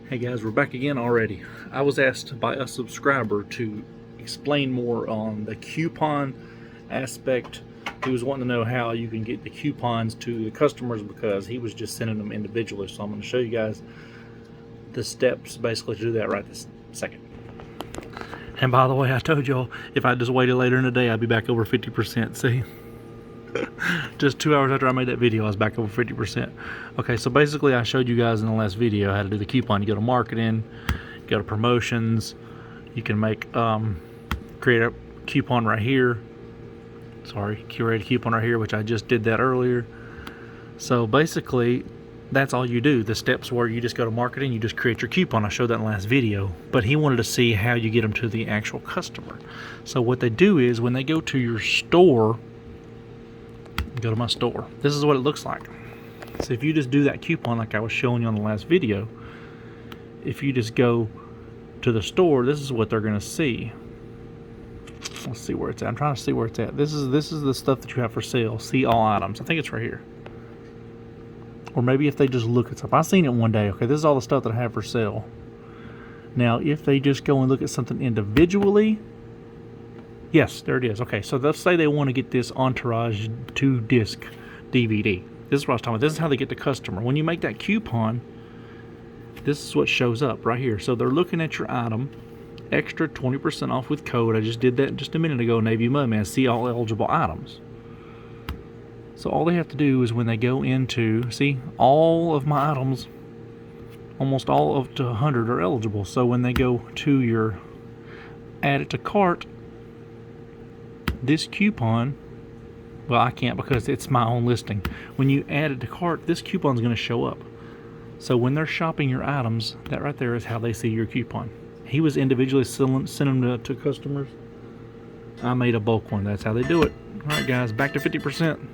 Hey guys, we're back again already. I was asked by a subscriber to explain more on the coupon aspect. He was wanting to know how you can get the coupons to the customers because he was just sending them individually. So I'm going to show you guys the steps basically to do that right this second. And by the way, I told y'all if I just waited later in the day, I'd be back over 50%. See? Just 2 hours after I made that video, I was back over 50%. Okay, so basically I showed you guys in the last video how to do the coupon. You go to marketing, go to promotions, you can make create a coupon right here. Create a coupon right here, which I just did that earlier. So basically that's all you do. The steps where you just go to marketing, you just create your coupon. I showed that in the last video, but he wanted to see how you get them to the actual customer. So what they do is when they go to your store, go to my store, this is what it looks like. So if you just do that coupon like I was showing you on the last video, if you just go to the store, this is what they're going to see. Let's see where it's at. I'm trying to see where it's at. This is the stuff that you have for sale. See all items. I think it's right here. Or maybe if they just look at stuff. I seen it one day. Okay, this is all the stuff that I have for sale. Now if they just go and look at something individually, yes, there it is. Okay, so let's say they want to get this Entourage 2-disc DVD. This is what I was talking about. This is how they get the customer. When you make that coupon, this is what shows up right here. So they're looking at your item, extra 20% off with code. I just did that just a minute ago, Navy Mudman. See all eligible items. So all they have to do is when they go into, see, all of my items, almost all up to 100 are eligible. So when they go to your add it to cart, this coupon, well, I can't because it's my own listing. When you add it to cart, this coupon is going to show up. So when they're shopping your items, that right there is how they see your coupon. He was individually sending them to customers. I made a bulk one. That's how they do it. All right, guys, back to 50%.